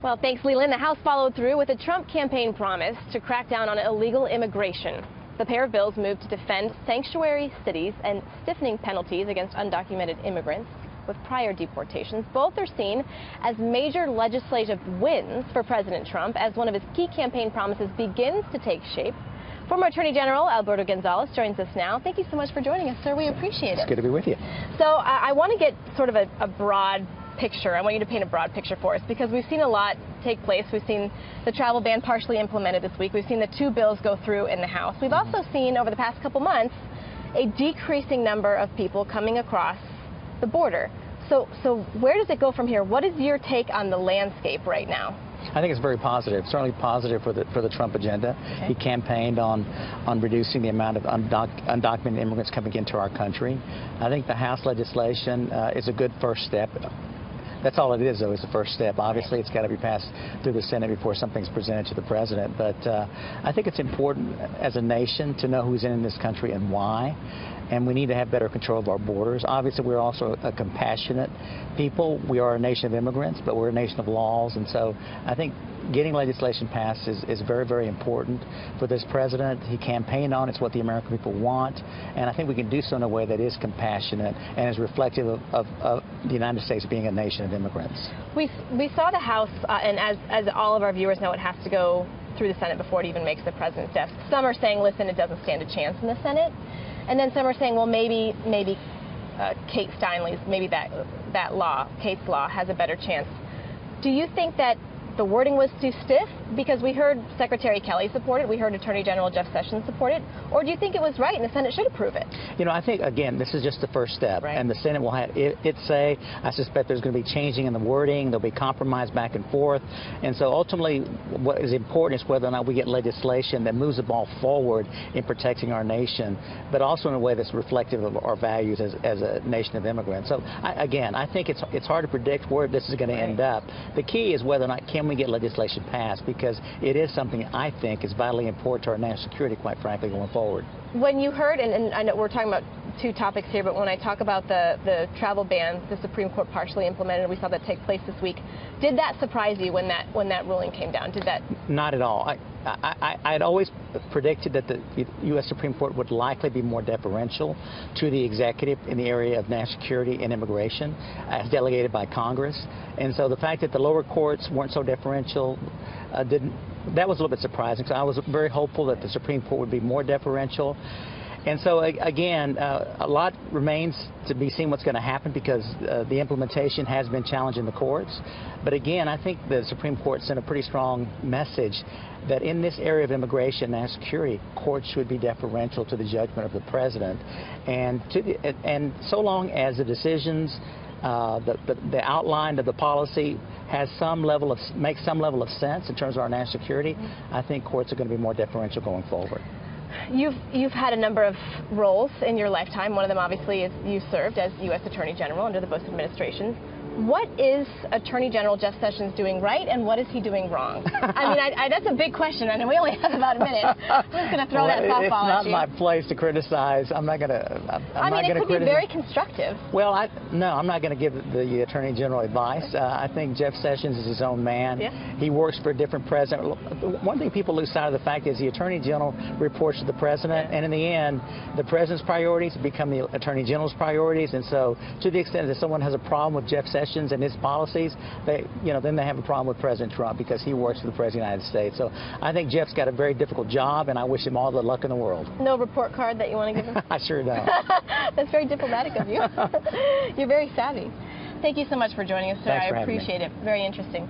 Well, thanks, Leland. The House followed through with a Trump campaign promise to crack down on illegal immigration. The pair of bills moved to defend sanctuary cities and stiffening penalties against undocumented immigrants with prior deportations. Both are seen as major legislative wins for President Trump as one of his key campaign promises begins to take shape. Former Attorney General Alberto Gonzales joins us now. Thank you so much for joining us, sir. We appreciate it. It's good to be with you. So I want to get sort of a broad picture. I want you to paint a broad picture for us because we've seen a lot take place. We've seen the travel ban partially implemented this week. We've seen the two bills go through in the House. We've also seen over the past couple months a decreasing number of people coming across the border. So where does it go from here? What is your take on the landscape right now? I think it's very positive, certainly positive for the Trump agenda. Okay. He campaigned on reducing the amount of undocumented immigrants coming into our country. I think the House legislation is a good first step. That's all it is, though, is the first step. Obviously, it's got to be passed through the Senate before something's presented to the president. But I think it's important as a nation to know who's in this country and why. And we need to have better control of our borders. Obviously, we're also a compassionate people. We are a nation of immigrants, but we're a nation of laws. And so I think getting legislation passed is very, very important for this president. He campaigned on it. It's what the American people want. And I think we can do so in a way that is compassionate and is reflective of the United States being a nation of immigrants. We saw the House, and as all of our viewers know, it has to go through the Senate before it even makes the president's desk. Some are saying, listen, it doesn't stand a chance in the Senate. And then some are saying, well, maybe Kate Steinle's, maybe that law, Kate's law, has a better chance. Do you think that the wording was too stiff? Because we heard Secretary Kelly support it, we heard Attorney General Jeff Sessions support it, or do you think it was right and the Senate should approve it? You know, I think, again, this is just the first step, right. And the Senate will have its say. I suspect there's going to be changing in the wording, there'll be compromise back and forth, and so ultimately what is important is whether or not we get legislation that moves the ball forward in protecting our nation, but also in a way that's reflective of our values as a nation of immigrants. So, again, I think it's hard to predict where this is going to end up. The key is whether or not can we get legislation passed, because it is something I think is vitally important to our national security, quite frankly, going forward. When you heard, and I know we're talking about two topics here, but when I talk about the travel ban, the Supreme Court partially implemented, we saw that take place this week. Did that surprise you when that ruling came down? Did that? Not at all. I'd always predicted that the U.S. Supreme Court would likely be more deferential to the executive in the area of national security and immigration, as delegated by Congress. And so the fact that the lower courts weren't so deferential that was a little bit surprising. So I was very hopeful that the Supreme Court would be more deferential. And so, again, a lot remains to be seen what's going to happen because the implementation has been challenged in the courts. But again, I think the Supreme Court sent a pretty strong message that in this area of immigration and security, courts should be deferential to the judgment of the president. And so long as the decisions, the outline of the policy has makes some level of sense in terms of our national security, I think courts are going to be more deferential going forward. You've had a number of roles in your lifetime. One of them, obviously, is you served as U.S. Attorney General under the Bush administration. What is Attorney General Jeff Sessions doing right, and what is he doing wrong? I mean, that's a big question, and we only have about a minute. I'm just going to throw that softball at you. It's not my place to criticize. I'm not going to. I mean, it could be very constructive. Well, no, I'm not going to give the Attorney General advice. I think Jeff Sessions is his own man. Yeah. He works for a different president. One thing people lose sight of the fact is the Attorney General reports to the president, and in the end, the president's priorities become the Attorney General's priorities. And so, to the extent that someone has a problem with Jeff Sessions and his policies, then they have a problem with President Trump because he works for the President of the United States. So I think Jeff's got a very difficult job, and I wish him all the luck in the world. No report card that you want to give him? I sure don't. That's very diplomatic of you. You're very savvy. Thank you so much for joining us, sir. Thanks for I appreciate it. Very interesting.